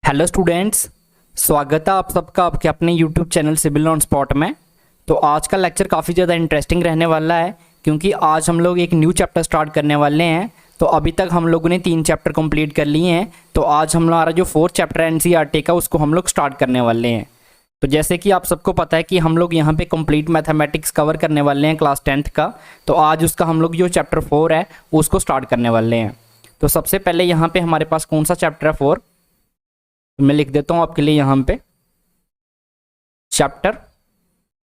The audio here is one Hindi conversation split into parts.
हेलो स्टूडेंट्स, स्वागत है आप सबका आपके अपने YouTube channel civil on spot में। तो आज का लेक्चर काफ़ी ज़्यादा इंटरेस्टिंग रहने वाला है क्योंकि आज हम लोग एक न्यू चैप्टर स्टार्ट करने वाले हैं। तो अभी तक हम लोगों ने 3 चैप्टर कंप्लीट कर लिए हैं। तो आज हमारा जो 4th चैप्टर है एनसीईआरटी का, उसको हम लोग स्टार्ट करने वाले हैं। तो जैसे कि आप सबको पता है कि हम लोग यहाँ पे कंप्लीट मैथमेटिक्स कवर करने वाले हैं क्लास 10th का। तो आज उसका हम लोग जो चैप्टर 4 है उसको स्टार्ट करने वाले हैं। तो सबसे पहले यहाँ पे हमारे पास कौन सा चैप्टर है? 4। मैं लिख देता हूँ आपके लिए यहाँ पे चैप्टर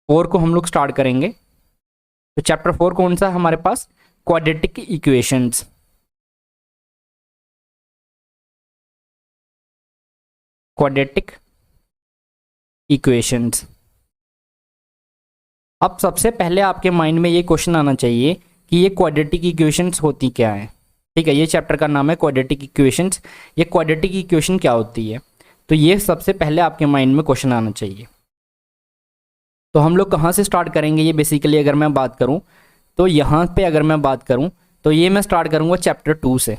4 को हम लोग स्टार्ट करेंगे। तो चैप्टर 4 कौन सा है हमारे पास? Quadratic equations. Quadratic equations. अब सबसे पहले आपके माइंड में ये क्वेश्चन आना चाहिए कि ये क्वाड्रेटिक इक्वेशंस होती क्या है। ठीक है, ये चैप्टर का नाम है क्वाड्रेटिक इक्वेशंस। ये क्वाड्रेटिक इक्वेशन क्या होती है? तो ये सबसे पहले आपके माइंड में क्वेश्चन आना चाहिए। तो हम लोग कहाँ से स्टार्ट करेंगे? ये बेसिकली अगर मैं बात करूँ तो यहाँ पे अगर मैं बात करूँ तो ये मैं स्टार्ट करूँगा चैप्टर 2 से।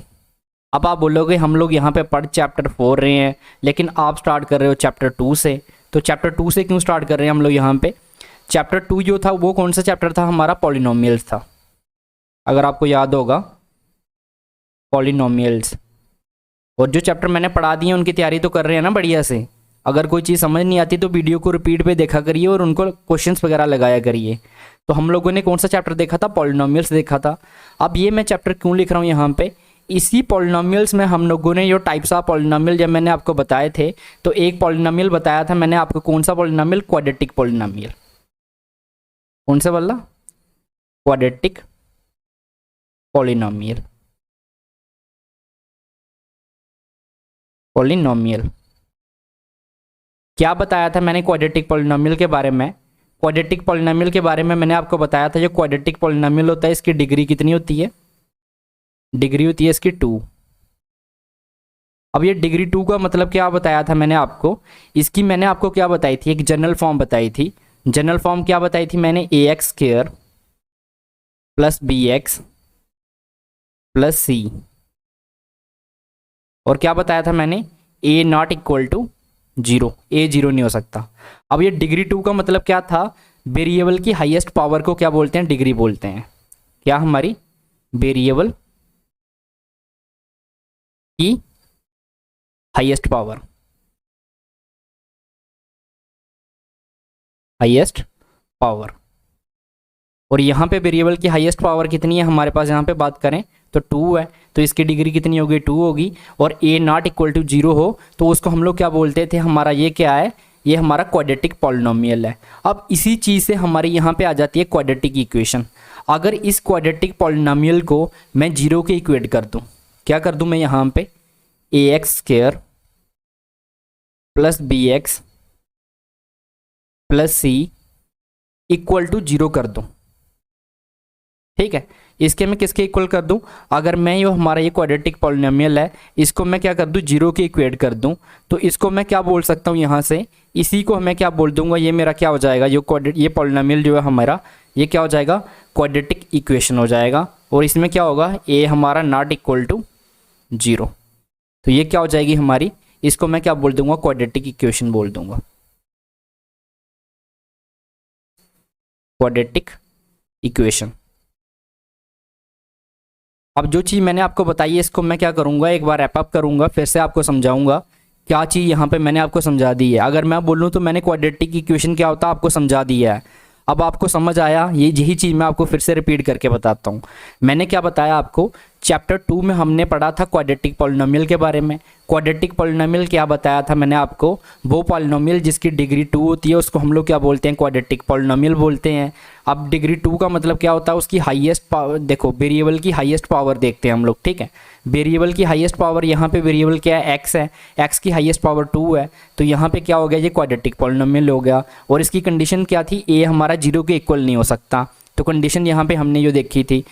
अब आप बोलोगे हम लोग यहाँ पे पढ़ चैप्टर 4 रहे हैं लेकिन आप स्टार्ट कर रहे हो चैप्टर 2 से। तो चैप्टर 2 से क्यों स्टार्ट कर रहे हैं हम लोग यहाँ पे? चैप्टर 2 जो था वो कौन सा चैप्टर था? हमारा पॉलिनोमियल्स था, अगर आपको याद होगा, पॉलिनोमियल्स। और जो चैप्टर मैंने पढ़ा दिए उनकी तैयारी तो कर रहे हैं ना बढ़िया से। अगर कोई चीज़ समझ नहीं आती तो वीडियो को रिपीट पे देखा करिए और उनको क्वेश्चंस वगैरह लगाया करिए। तो हम लोगों ने कौन सा चैप्टर देखा था? पॉलिनोमियल्स देखा था। अब ये मैं चैप्टर क्यों लिख रहा हूँ यहाँ पे? इसी पॉलिनोमियल्स में हम लोगों ने जो टाइप्स ऑफ पॉलिनोमियल जब मैंने आपको बताए थे, तो एक पॉलिनोमियल बताया था मैंने आपको। कौन सा पॉलिनोमियल? Quadratic polynomial. कौन सा वाला? Quadratic polynomial. पॉलिनोमियल क्या बताया था मैंने क्वाड्रेटिक पॉलिनोमियल के बारे में? क्वाड्रेटिक पॉलिनोमियल के बारे में मैंने आपको बताया था जो क्वाड्रेटिक पॉलिनोमियल होता है इसकी डिग्री कितनी होती है? डिग्री होती है इसकी 2। अब ये डिग्री 2 का मतलब क्या बताया था मैंने आपको? इसकी मैंने आपको क्या बताई थी? एक जनरल फॉर्म बताई थी। जनरल फॉर्म क्या बताई थी मैंने? ax² plus bx plus c। और क्या बताया था मैंने? a not equal to 0। a 0 नहीं हो सकता। अब ये डिग्री 2 का मतलब क्या था? वेरिएबल की हाईएस्ट पावर को क्या बोलते हैं? डिग्री बोलते हैं। क्या? हमारी वेरिएबल की हाईएस्ट पावर। Highest power. और यहाँ पे वेरिएबल की हाईएस्ट पावर कितनी है हमारे पास? यहाँ पे बात करें तो 2 है। तो इसकी डिग्री कितनी होगी? 2 होगी। और a नॉट इक्वल टू 0 हो तो उसको हम लोग क्या बोलते थे? हमारा ये क्या है? ये हमारा क्वाड्रेटिक पॉलिनोमियल है। अब इसी चीज़ से हमारी यहाँ पे आ जाती है क्वाड्रेटिक इक्वेशन। अगर इस क्वाड्रेटिक पॉलिनोमियल को मैं 0 के इक्वेट कर दूँ, क्या कर दूँ मैं यहाँ पे? ax² plus bx plus c equal to 0 कर दूँ। ठीक है, इसके मैं किसके इक्वल कर दूं? अगर मैं ये हमारा ये क्वाड्रेटिक पॉलिनोमियल है इसको मैं क्या कर दूं? 0 के इक्वेट कर दूं। तो इसको मैं क्या बोल सकता हूं यहाँ से? इसी को मैं क्या बोल दूंगा? ये मेरा क्या हो जाएगा? ये पॉलिनोमियल जो है हमारा, ये क्या हो जाएगा? क्वाड्रेटिक इक्वेशन हो जाएगा। और इसमें क्या होगा? a हमारा नॉट इक्वल टू 0। तो ये क्या हो जाएगी हमारी? इसको मैं क्या बोल दूंगा? क्वाड्रेटिक इक्वेशन बोल दूंगा। Quadratic equation. अब जो चीज़ मैंने आपको बताई है इसको मैं क्या करूँगा? एक बार रैप अप करूँगा, फिर से आपको समझाऊंगा क्या चीज़ यहाँ पे मैंने आपको समझा दी है। अगर मैं बोलूँ तो मैंने क्वाड्रेटिक इक्वेशन क्या होता है आपको समझा दिया है। अब आपको समझ आया? ये यही चीज़ मैं आपको फिर से रिपीट करके बताता हूँ। मैंने क्या बताया आपको? चैप्टर 2 में हमने पढ़ा था क्वाड्रेटिक पॉलिनोमियल के बारे में। क्वाड्रेटिक पॉलिनोमियल क्या बताया था मैंने आपको? वो पॉलिनोमियल जिसकी डिग्री 2 होती है उसको हम लोग क्या बोलते हैं? क्वाड्रेटिक पॉलिनोमियल बोलते हैं। अब डिग्री 2 का मतलब क्या होता है? उसकी हाईएस्ट पावर। देखो, वेरिएबल की हाईएस्ट पावर देखते हैं हम लोग। ठीक है, वेरिएबल की हाईएस्ट पावर, यहाँ पे वेरिएबल क्या है? x है। x की हाईएस्ट पावर 2 है। तो यहाँ पे क्या हो गया? ये क्वाड्रेटिक पॉलिनोमियल हो गया। और इसकी कंडीशन क्या थी? a हमारा 0 के इक्वल नहीं हो सकता। तो कंडीशन यहाँ पे हमने जो देखी थी।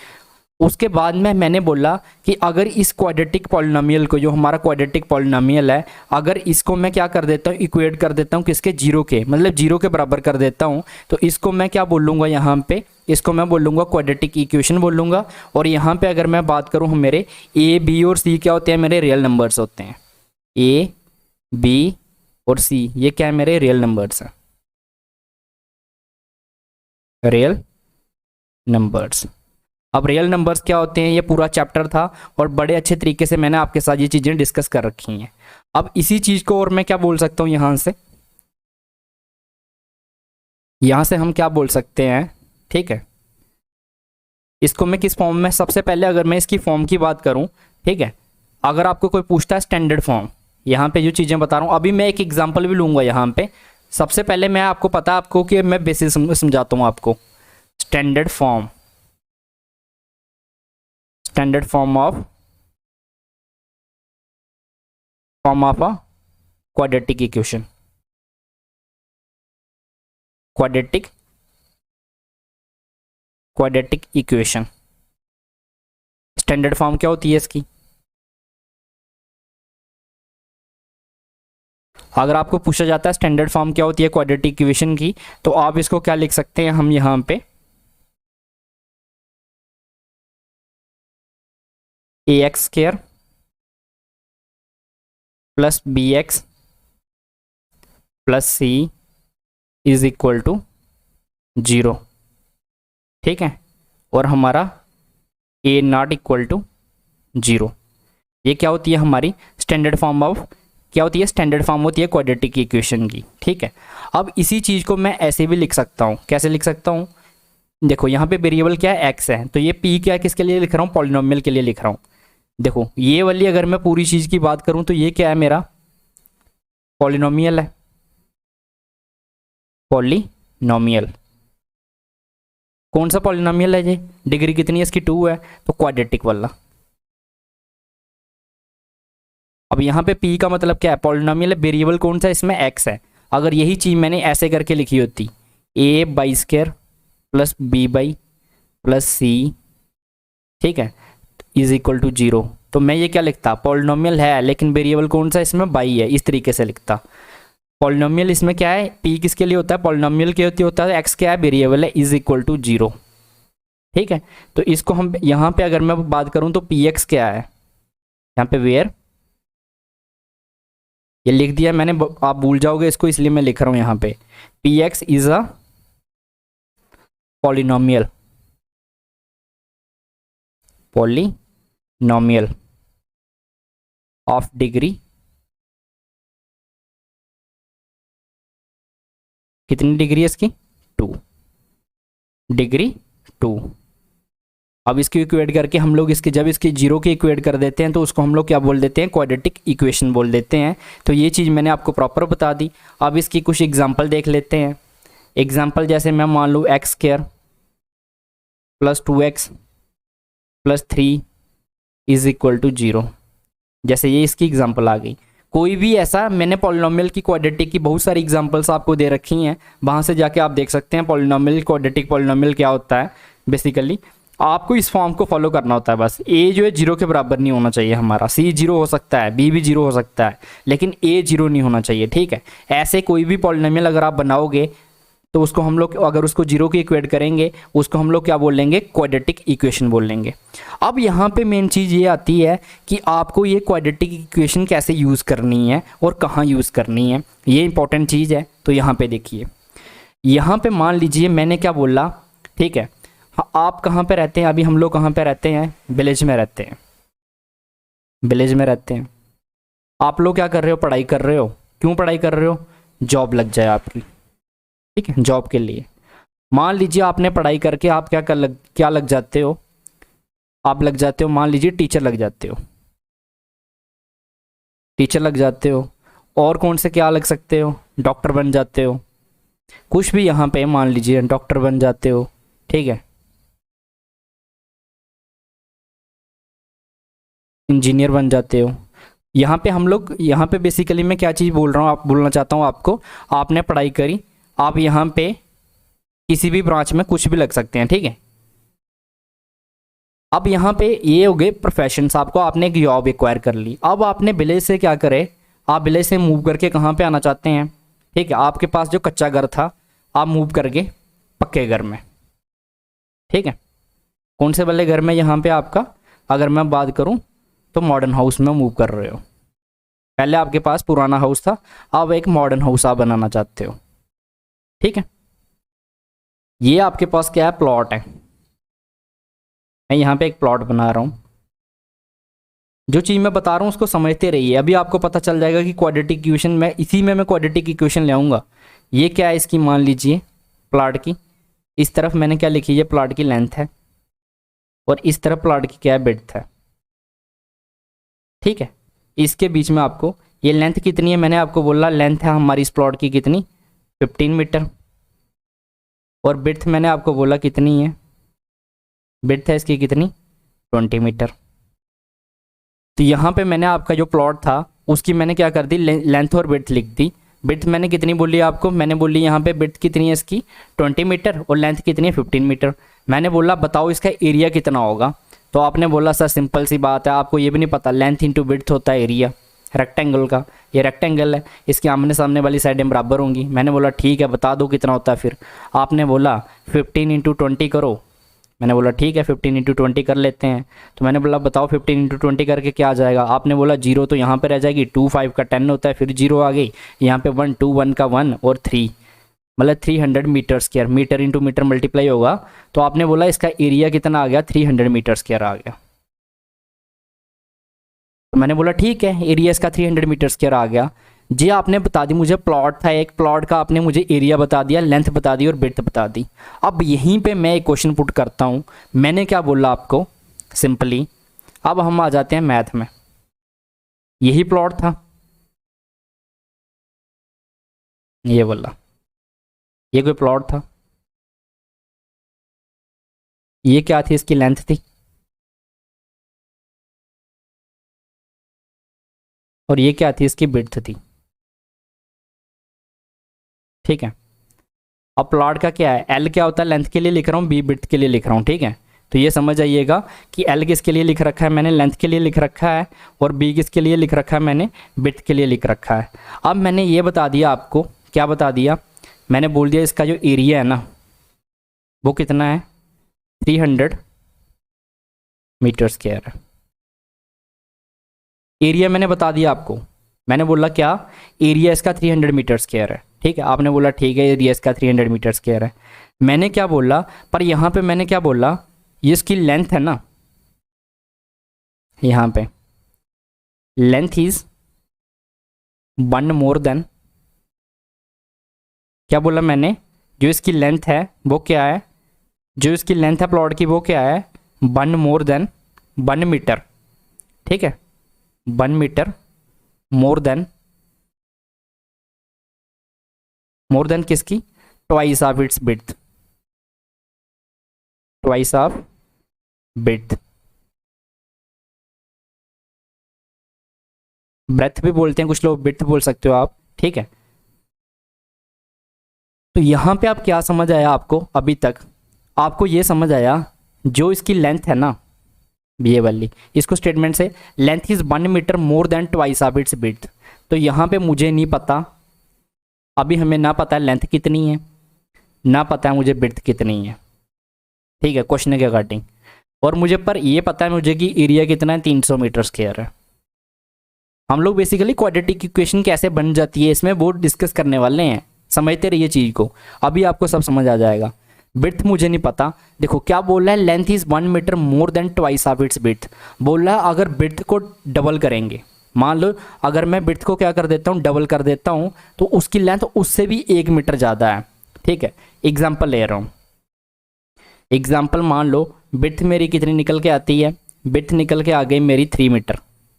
उसके बाद में मैंने बोला कि अगर इस क्वाड्रेटिक पॉलिनोमियल को, जो हमारा क्वाड्रेटिक पॉलिनोमियल है, अगर इसको मैं क्या कर देता हूँ? इक्वेट कर देता हूँ किसके? 0 के, मतलब 0 के बराबर कर देता हूँ। तो इसको मैं क्या बोलूँगा यहाँ पे? इसको मैं बोलूँगा क्वाड्रेटिक इक्वेशन बोलूँगा। और यहाँ पे अगर मैं बात करूँ, मेरे a b और c क्या होते हैं? मेरे रियल नंबर्स होते हैं। a बी और सी, ये क्या है मेरे रियल नंबर्स हैं, रियल नंबर्स। अब रियल नंबर्स क्या होते हैं, ये पूरा चैप्टर था और बड़े अच्छे तरीके से मैंने आपके साथ ये चीज़ें डिस्कस कर रखी हैं। अब इसी चीज़ को और मैं क्या बोल सकता हूँ, यहाँ से हम क्या बोल सकते हैं, ठीक है। इसको मैं किस फॉर्म में, सबसे पहले अगर मैं इसकी फॉर्म की बात करूँ, ठीक है, अगर आपको कोई पूछता है स्टैंडर्ड फॉर्म, यहाँ पे जो चीज़ें बता रहा हूँ, अभी मैं एक एग्जाम्पल भी लूँगा यहाँ पे। सबसे पहले मैं आपको पता है आपको कि मैं बेसिस समझाता हूँ आपको। Standard form, standard form of a quadratic equation, quadratic quadratic equation. Standard form क्या होती है इसकी, अगर आपको पूछा जाता है स्टैंडर्ड फॉर्म क्या होती है क्वाड्रेटिक इक्वेशन की, तो आप इसको क्या लिख सकते हैं, हम यहाँ पे a x square plus b x plus c is equal to 0, ठीक है, और हमारा ए नॉट इक्वल टू 0। ये क्या होती है हमारी स्टैंडर्ड फॉर्म ऑफ, क्या होती है स्टैंडर्ड फॉर्म होती है क्वाड्रेटिक इक्वेशन की, ठीक है। अब इसी चीज़ को मैं ऐसे भी लिख सकता हूँ, कैसे लिख सकता हूँ, देखो यहाँ पे वेरिएबल क्या है, एक्स है, तो ये पी क्या किसके लिए लिख रहा हूँ, पॉलिनोमियल के लिए लिख रहा हूँ। देखो ये वाली अगर मैं पूरी चीज़ की बात करूँ तो ये क्या है, मेरा पॉलिनोमियल है, पॉलिनोमियल। कौन सा पॉलिनोमियल है ये, डिग्री कितनी है इसकी, 2 है, तो क्वाड्रेटिक वाला। अब यहाँ पे p का मतलब क्या है, पॉलिनोमियल है, वेरिएबल कौन सा है इसमें, x है। अगर यही चीज़ मैंने ऐसे करके लिखी होती, a by square plus b by plus c, ठीक है, इज इक्वल टू 0, तो मैं ये क्या लिखता, पॉलिनोमियल है लेकिन वेरिएबल कौन सा इसमें, बाई है, इस तरीके से लिखता। पॉलिनोमियल इसमें क्या है, p किसके लिए होता है, पॉलिनोमियल के लिए होता है, x क्या है, वेरिएबल है, इज इक्वल टू 0, ठीक है। तो इसको हम यहाँ पे अगर मैं बात करूँ तो px क्या है, यहाँ पे वेयर, ये लिख दिया मैंने, आप भूल जाओगे इसको इसलिए मैं लिख रहा हूँ यहाँ पे, px is a polynomial, polynomial of degree कितनी डिग्री है इसकी, 2 डिग्री 2। अब इसकी इक्वेट करके हम लोग इसके, जब इसकी 0 की इक्वेट कर देते हैं तो उसको हम लोग क्या बोल देते हैं, क्वाड्रेटिक इक्वेशन बोल देते हैं। तो ये चीज़ मैंने आपको प्रॉपर बता दी। अब इसकी कुछ एग्जांपल देख लेते हैं। एग्जांपल जैसे मैं मान लूँ x square plus 2x plus 3 is equal to 0, जैसे ये इसकी एग्जांपल आ गई। कोई भी ऐसा, मैंने पॉलिनोमियल की क्वाड्रेटिक की बहुत सारी एग्जांपल्स आपको दे रखी हैं, वहाँ से जाके आप देख सकते हैं पॉलिनोमियल क्वाड्रेटिक पॉलिनोमियल क्या होता है। बेसिकली आपको इस फॉर्म को फॉलो करना होता है बस। ए जो है 0 के बराबर नहीं होना चाहिए हमारा, सी 0 हो सकता है, बी भी 0 हो सकता है, लेकिन ए 0 नहीं होना चाहिए, ठीक है। ऐसे कोई भी पॉलिनोमियल अगर आप बनाओगे तो उसको हम लोग, अगर उसको 0 की इक्वेट करेंगे उसको हम लोग क्या बोल लेंगे, क्वाड्रेटिक इक्वेशन बोल लेंगे। अब यहाँ पे मेन चीज़ ये आती है कि आपको ये क्वाड्रेटिक इक्वेशन कैसे यूज़ करनी है और कहाँ यूज़ करनी है, ये इंपॉर्टेंट चीज़ है। तो यहाँ पे देखिए, यहाँ पे मान लीजिए मैंने क्या बोला, ठीक है। आप कहाँ पे रहते हैं, अभी हम लोग कहाँ पे रहते हैं, विलेज में रहते हैं, विलेज में रहते हैं। आप लोग क्या कर रहे हो, पढ़ाई कर रहे हो, क्यों पढ़ाई कर रहे हो, जॉब लग जाए आपकी, ठीक है, जॉब के लिए। मान लीजिए आपने पढ़ाई करके आप क्या लग जाते हो, आप लग जाते हो, मान लीजिए टीचर लग जाते हो, टीचर लग जाते हो। और कौन से क्या लग सकते हो, डॉक्टर बन जाते हो, कुछ भी यहाँ पे मान लीजिए डॉक्टर बन जाते हो, ठीक है, इंजीनियर बन जाते हो। यहाँ पे हम लोग, यहाँ पे बेसिकली मैं क्या चीज़ बोल रहा हूँ, आप बोलना चाहता हूँ आपको, आपने पढ़ाई करी, आप यहाँ पे किसी भी ब्रांच में कुछ भी लग सकते हैं, ठीक है। अब यहाँ पे ये हो गए प्रोफेशंस, आपको आपने एक जॉब एक्वायर कर ली। अब आपने विलेज से क्या करे, आप विलेज से मूव करके कहाँ पे आना चाहते हैं, ठीक है। आपके पास जो कच्चा घर था आप मूव करके पक्के घर में, ठीक है। कौन से वाले घर में, यहाँ पे आपका अगर मैं बात करूँ तो मॉडर्न हाउस में मूव कर रहे हो, पहले आपके पास पुराना हाउस था, अब एक मॉडर्न हाउस आप बनाना चाहते हो, ठीक है। ये आपके पास क्या है, प्लॉट है। मैं यहाँ पे एक प्लॉट बना रहा हूँ। जो चीज़ मैं बता रहा हूँ उसको समझते रहिए, अभी आपको पता चल जाएगा कि क्वाड्रेटिक इक्वेशन में इसी में मैं क्वाड्रेटिक इक्वेशन ले आऊँगा। ये क्या है इसकी, मान लीजिए प्लॉट की इस तरफ मैंने क्या लिखी है, प्लॉट की लेंथ है, और इस तरफ प्लॉट की क्या है, विड्थ है, ठीक है। इसके बीच में आपको ये लेंथ कितनी है, मैंने आपको बोला लेंथ है हमारी इस प्लॉट की कितनी, 15 मीटर, और विड्थ मैंने आपको बोला कितनी है, विड्थ है इसकी कितनी, 20 मीटर। तो यहाँ पे मैंने आपका जो प्लॉट था उसकी मैंने क्या कर दी, लेंथ और विड्थ लिख दी। विड्थ मैंने कितनी बोली आपको, मैंने बोली यहाँ पे विड्थ कितनी है इसकी 20 मीटर और लेंथ कितनी है 15 मीटर। मैंने बोला बताओ इसका एरिया कितना होगा, तो आपने बोला सर सिंपल सी बात है, आपको ये भी नहीं पता लेंथ इंटू विड्थ होता है एरिया रेक्टेंगल का। ये रेक्टेंगल है, इसके आमने सामने वाली साइडें बराबर होंगी। मैंने बोला ठीक है बता दो कितना होता है फिर। आपने बोला 15 इंटू 20 करो। मैंने बोला ठीक है 15 इंटू 20 कर लेते हैं। तो मैंने बोला बताओ 15 इंटू 20 करके क्या आ जाएगा। आपने बोला 0 तो यहाँ पे रह जाएगी, 2 5 का 10 होता है, फिर 0 आ गई, यहाँ पे 1 2 1 का 1 और 3, मतलब 300 metre square. Metre into metre multiply होगा, तो आपने बोला इसका एरिया कितना आ गया, 300 मीटर स्क्वायर आ गया। तो मैंने बोला ठीक है एरिया इसका 300 मीटर स्क्वायर आ गया जी। आपने बता दी मुझे प्लॉट था एक, प्लॉट का आपने मुझे एरिया बता दिया, लेंथ बता दी और विड्थ बता दी। अब यहीं पे मैं एक क्वेश्चन पुट करता हूँ। मैंने क्या बोला आपको, सिंपली अब हम आ जाते हैं मैथ में। यही प्लॉट था, ये बोला ये कोई प्लॉट था, ये क्या थी, इसकी लेंथ थी, और ये क्या थी, इसकी विड्थ थी, ठीक है। अब प्लॉट का क्या है, एल क्या होता है, लेंथ के लिए लिख रहा हूँ, बी विड्थ के लिए लिख रहा हूँ, ठीक है। तो ये समझ आइएगा कि एल किसके लिए लिख रखा है मैंने, लेंथ के लिए लिख रखा है, और बी किसके लिए लिख रखा है मैंने, विड्थ के लिए लिख रखा है। अब मैंने ये बता दिया आपको, क्या बता दिया, मैंने बोल दिया इसका जो एरिया है ना वो कितना है, 300 मीटर स्क्वायर है। एरिया मैंने बता दिया आपको, मैंने बोला क्या, एरिया इसका 300 मीटर स्क्वायर है, ठीक है। आपने बोला ठीक है एरिया इसका 300 मीटर स्क्वायर है। मैंने क्या बोला, पर यहाँ पे मैंने क्या बोला, ये इसकी लेंथ है ना, यहाँ पे लेंथ इज 1 मोर देन, क्या बोला मैंने, जो इसकी लेंथ है वो क्या है, जो इसकी लेंथ है प्लॉट की वो क्या है, 1 मोर देन 1 मीटर, ठीक है, 1 मीटर मोर देन किसकी, twice of its width, twice of width. Breadth भी बोलते हैं कुछ लोग, विड्थ बोल सकते हो आप, ठीक है। तो यहां पे आप क्या समझ आया आपको, अभी तक आपको ये समझ आया जो इसकी लेंथ है ना ये वाली, इसको स्टेटमेंट से length is 1 metre more than twice of its width. तो यहाँ पे मुझे नहीं पता, अभी हमें ना पता है लेंथ कितनी है, ना पता है मुझे विड्थ कितनी है, ठीक है, क्वेश्चन के अकॉर्डिंग। और मुझे पर ये पता है मुझे कि एरिया कितना है, 300 मीटर स्क्वायर है। हम लोग बेसिकली क्वाड्रेटिक इक्वेशन कैसे बन जाती है इसमें वो डिस्कस करने वाले हैं, समझते रहिए चीज़ को, अभी आपको सब समझ आ जाएगा। विड्थ मुझे नहीं पता, देखो क्या बोल रहा है, length is 1 metre more than twice of its width. बोल रहा है अगर विड्थ को डबल करेंगे, मान लो अगर मैं विड्थ को क्या कर देता हूँ, डबल कर देता हूँ, तो उसकी लेंथ उससे भी 1 मीटर ज़्यादा है, ठीक है। एग्जाम्पल ले रहा हूँ, एग्जाम्पल मान लो विड्थ मेरी कितनी निकल के आती है, विड्थ निकल के आ गई मेरी 3 मीटर,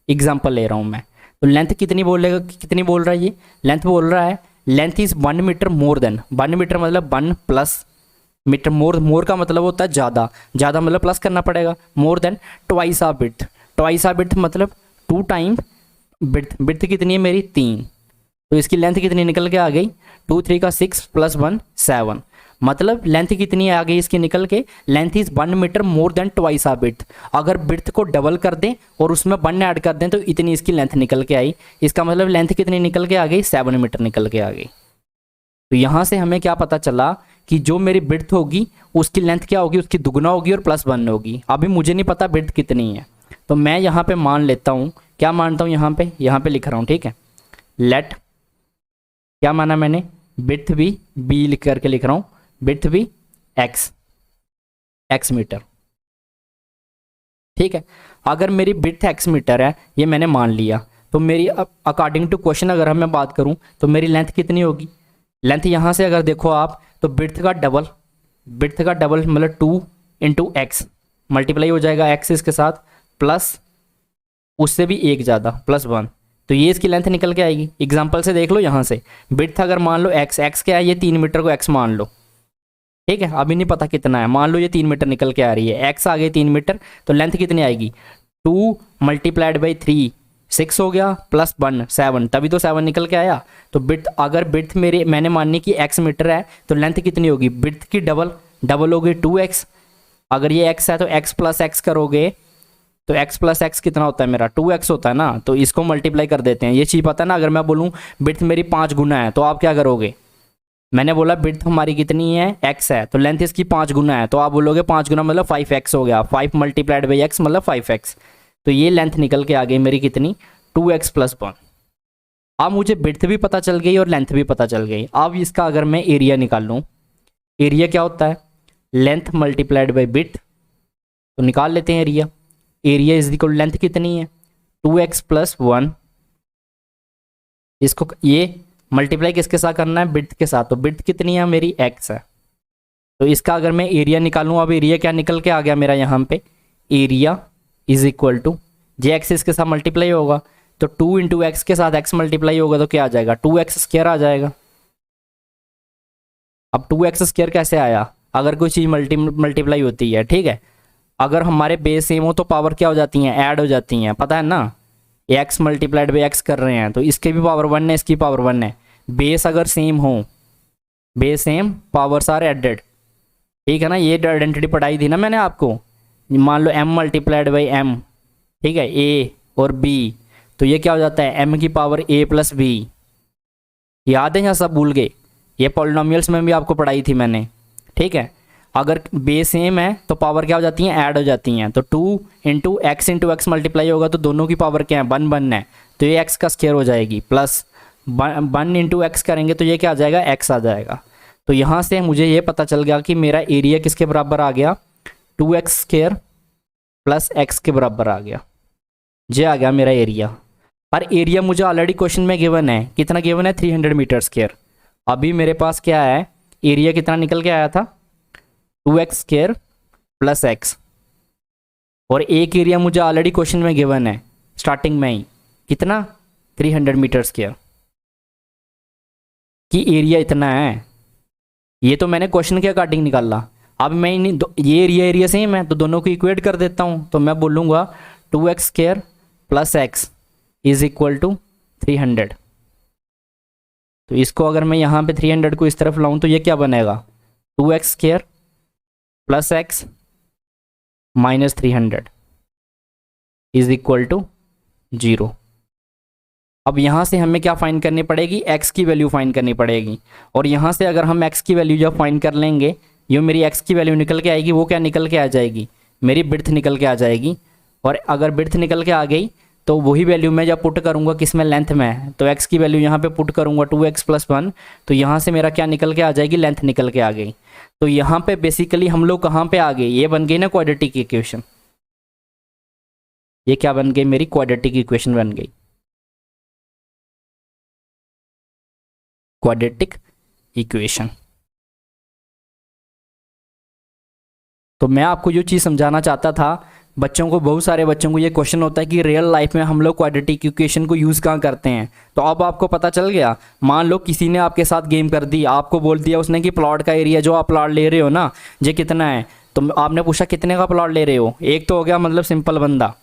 एग्जाम्पल ले रहा हूँ मैं। तो लेंथ कितनी बोलेगा, कितनी बोल रहा है ये, लेंथ बोल रहा है length is 1 metre more than, 1 metre मतलब 1 प्लस मीटर, मोर का मतलब होता है ज़्यादा, ज़्यादा मतलब प्लस करना पड़ेगा, मोर than twice of width, twice of width मतलब 2 टाइम विड्थ, विड्थ कितनी है मेरी 3, तो इसकी लेंथ कितनी निकल के आ गई, 2 3 का 6 प्लस 1 7, मतलब लेंथ कितनी आ गई इसकी निकल के, length is 1 metre more than twice of width. अगर विड्थ को डबल कर दें और उसमें 1 ऐड कर दें तो इतनी इसकी लेंथ निकल के आई, इसका मतलब लेंथ कितनी निकल के आ गई, 7 मीटर निकल के आ गई। तो यहाँ से हमें क्या पता चला कि जो मेरी विड्थ होगी उसकी लेंथ क्या होगी, उसकी दुगना होगी और +1 होगी। अभी मुझे नहीं पता विड्थ कितनी है, तो मैं यहाँ पे मान लेता हूँ क्या मानता हूँ यहाँ पे लिख रहा हूँ, ठीक है। लेट क्या माना मैंने, विड्थ भी बी लिख करके लिख रहा हूँ, विड्थ भी एक्स मीटर, ठीक है। अगर मेरी विड्थ एक्स मीटर है, ये मैंने मान लिया, तो मेरी अकॉर्डिंग टू क्वेश्चन अगर मैं बात करूं तो मेरी लेंथ कितनी होगी। लेंथ यहाँ से अगर देखो आप तो विड्थ का डबल मतलब 2 इंटू एक्स मल्टीप्लाई हो जाएगा एक्सिस के साथ, प्लस उससे भी एक ज़्यादा +1, तो ये इसकी लेंथ निकल के आएगी। एग्जाम्पल से देख लो, यहाँ से विड्थ अगर मान लो एक्स क्या है, ये 3 मीटर को एक्स मान लो, ठीक है। अभी नहीं पता कितना है, मान लो ये 3 मीटर निकल के आ रही है, एक्स आ गई 3 मीटर, तो लेंथ कितनी आएगी 2 मल्टीप्लाइड बाई 3 6 हो गया, +1 7, तभी तो 7 निकल के आया। तो विड्थ अगर विड्थ मेरी मैंने माननी कि x मीटर है तो लेंथ कितनी होगी, विड्थ की डबल होगी 2x। अगर ये x है तो x प्लस x करोगे तो x प्लस x कितना होता है मेरा 2x होता है ना, तो इसको मल्टीप्लाई कर देते हैं। ये चीज़ पता है ना, अगर मैं बोलूँ विड्थ मेरी 5 गुना है तो आप क्या करोगे, मैंने बोला विड्थ हमारी कितनी है x है, तो लेंथ इसकी 5 गुना है, तो आप बोलोगे 5 गुना मतलब 5x हो गया, 5 मल्टीप्लाइड बाई x मतलब 5x। तो ये लेंथ निकल के आ गई मेरी कितनी 2x + 1। अब मुझे विड्थ भी पता चल गई और लेंथ भी पता चल गई। अब इसका अगर मैं एरिया निकाल लूँ, एरिया क्या होता है लेंथ मल्टीप्लाइड बाई विड्थ, तो निकाल लेते हैं area. Area is equal length कितनी है 2x + 1, इसको ये मल्टीप्लाई किसके साथ करना है विड्थ के साथ, तो विड्थ कितनी है मेरी x है। तो इसका अगर मैं एरिया निकालूँ, अब एरिया क्या निकल के आ गया मेरा यहाँ पे, एरिया इज इक्वल टू जे एक्सिस के साथ मल्टीप्लाई होगा, तो 2 इंटू एक्स के साथ x मल्टीप्लाई होगा तो क्या आ जाएगा 2x² आ जाएगा। अब 2x² कैसे आया, अगर कोई चीज़ मल्टीप्लाई होती है, ठीक है, अगर हमारे बेस सेम हो तो पावर क्या हो जाती हैं ऐड हो जाती हैं, पता है ना, x मल्टीप्लाइड बाई x कर रहे हैं तो इसके भी पावर 1 है, इसकी पावर 1 है। बेस अगर सेम हो, base same powers are added, ठीक है ना, ये आइडेंटिटी पढ़ाई थी ना मैंने आपको। मान लो m मल्टीप्लाइड बाई m, ठीक है, a और b, तो ये क्या हो जाता है m की पावर a + b। याद है या सब भूल गए, ये पॉलिनोमियल्स में भी आपको पढ़ाई थी मैंने, ठीक है। अगर बेस सेम है तो पावर क्या हो जाती हैं ऐड हो जाती हैं, तो 2 इंटू x मल्टीप्लाई होगा तो दोनों की पावर क्या है 1 है, तो ये x का स्क्वायर हो जाएगी, प्लस 1 इंटू एक्स करेंगे तो ये क्या आ जाएगा x आ जाएगा। तो यहाँ से मुझे ये पता चल गया कि मेरा एरिया किसके बराबर आ गया 2x² + x के बराबर आ गया, ये आ गया मेरा एरिया। पर एरिया मुझे ऑलरेडी क्वेश्चन में गिवन है, कितना गिवन है 300 मीटर²। अभी मेरे पास क्या है एरिया कितना निकल के आया था 2x² + x, और एक एरिया मुझे ऑलरेडी क्वेश्चन में गिवन है स्टार्टिंग में ही, कितना 300 मीटर² कि एरिया इतना है। ये तो मैंने क्वेश्चन के अकॉर्डिंग निकाला। अब मैं ये एरिया सेम है तो दोनों को इक्वेट कर देता हूँ, तो मैं बोलूँगा 2x² + x is equal to 300। तो इसको अगर मैं यहाँ पे 300 को इस तरफ लाऊं तो ये क्या बनेगा 2x² + x - 300 is equal to 0। अब यहाँ से हमें क्या फाइंड करनी पड़ेगी x की वैल्यू फाइंड करनी पड़ेगी, और यहाँ से अगर हम x की वैल्यू जब फाइंड कर लेंगे, जो मेरी x की वैल्यू निकल के आएगी वो क्या निकल के आ जाएगी मेरी विड्थ निकल के आ जाएगी। और अगर विड्थ निकल के आ गई तो वही वैल्यू मैं जब पुट करूँगा किस में लेंथ में, तो x की वैल्यू यहाँ पे पुट करूँगा 2x + 1, तो यहाँ से मेरा क्या निकल के आ जाएगी लेंथ निकल के आ गई। तो यहाँ पे बेसिकली हम लोग कहाँ पे आ गए, ये बन गई ना क्वाड्रेटिक इक्वेशन, ये क्या बन गई मेरी क्वाड्रेटिक इक्वेशन बन गई, क्वाड्रेटिक इक्वेशन। तो मैं आपको जो चीज़ समझाना चाहता था, बच्चों को, बहुत सारे बच्चों को ये क्वेश्चन होता है कि रियल लाइफ में हम लोग क्वाड्रेटिक इक्वेशन को यूज़ कहाँ करते हैं। तो अब आपको पता चल गया। मान लो किसी ने आपके साथ गेम कर दी, आपको बोल दिया उसने कि प्लॉट का एरिया जो आप प्लॉट ले रहे हो ना ये कितना है, तो आपने पूछा कितने का प्लॉट ले रहे हो। एक तो हो गया मतलब सिंपल बंदा,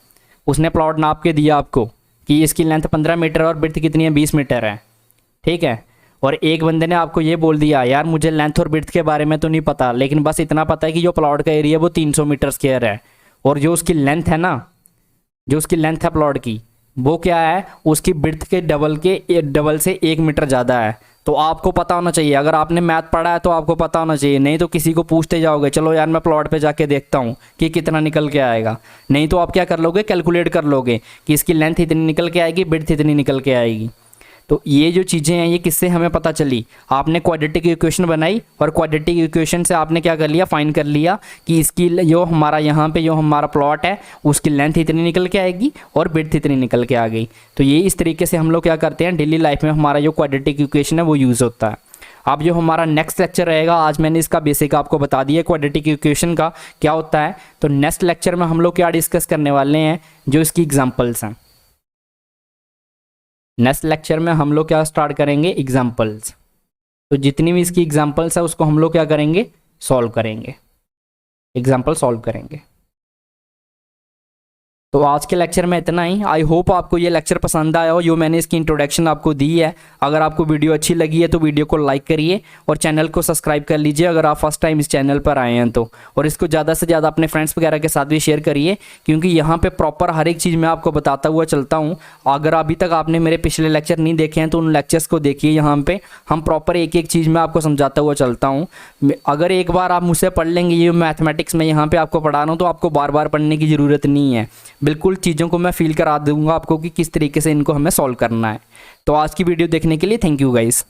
उसने प्लॉट नाप के दिया आपको कि इसकी लेंथ 15 मीटर और विड्थ कितनी है 20 मीटर है, ठीक है। और एक बंदे ने आपको ये बोल दिया यार मुझे लेंथ और विड्थ के बारे में तो नहीं पता, लेकिन बस इतना पता है कि जो प्लॉट का एरिया वो 300 मीटर² है, और जो उसकी लेंथ है ना, जो उसकी लेंथ है प्लॉट की वो क्या है उसकी विड्थ के डबल से 1 मीटर ज़्यादा है। तो आपको पता होना चाहिए, अगर आपने मैथ पढ़ा है तो आपको पता होना चाहिए, नहीं तो किसी को पूछते जाओगे चलो यार मैं प्लॉट पे जाके देखता हूँ कि कितना निकल के आएगा, नहीं तो आप क्या कर लोगे, कैलकुलेट कर लोगे कि इसकी लेंथ इतनी निकल के आएगी, विड्थ इतनी निकल के आएगी। तो ये जो चीज़ें हैं ये किससे हमें पता चली, आपने क्वाड्रेटिक इक्वेशन बनाई और क्वाड्रेटिक इक्वेशन से आपने क्या कर लिया, फाइंड कर लिया कि इसकी जो हमारा यहाँ पे जो हमारा प्लॉट है उसकी लेंथ इतनी निकल के आएगी और विड्थ इतनी निकल के आ गई। तो ये इस तरीके से हम लोग क्या करते हैं डेली लाइफ में, हमारा जो क्वाड्रेटिक इक्वेशन है वो यूज़ होता है। अब जो हमारा नेक्स्ट लेक्चर रहेगा, आज मैंने इसका बेसिक आपको बता दिया क्वाड्रेटिक इक्वेशन का क्या होता है, तो नेक्स्ट लेक्चर में हम लोग क्या डिस्कस करने वाले हैं, जो इसकी एग्जाम्पल्स हैं। नेक्स्ट लेक्चर में हम लोग क्या स्टार्ट करेंगे, एग्जाम्पल्स। तो जितनी भी इसकी एग्जाम्पल्स है उसको हम लोग क्या करेंगे, सॉल्व करेंगे, एग्जाम्पल सॉल्व करेंगे। तो आज के लेक्चर में इतना ही। आई होप आपको ये लेक्चर पसंद आया हो, जो मैंने इसकी इंट्रोडक्शन आपको दी है। अगर आपको वीडियो अच्छी लगी है तो वीडियो को लाइक करिए और चैनल को सब्सक्राइब कर लीजिए अगर आप फर्स्ट टाइम इस चैनल पर आए हैं तो, और इसको ज़्यादा से ज़्यादा अपने फ्रेंड्स वगैरह के साथ भी शेयर करिए, क्योंकि यहाँ पर प्रॉपर हर एक चीज़ मैं आपको बताता हुआ चलता हूँ। अगर अभी तक आपने मेरे पिछले लेक्चर नहीं देखे हैं तो उन लेक्चर्स को देखिए, यहाँ पर हम प्रॉपर एक एक चीज़ मैं आपको समझाता हुआ चलता हूँ। अगर एक बार आप मुझसे पढ़ लेंगे ये मैथमेटिक्स में यहाँ पर आपको पढ़ा रहा हूँ तो आपको बार बार पढ़ने की ज़रूरत नहीं है, बिल्कुल चीज़ों को मैं फील करा दूंगा आपको कि किस तरीके से इनको हमें सॉल्व करना है। तो आज की वीडियो देखने के लिए थैंक यू गाइस।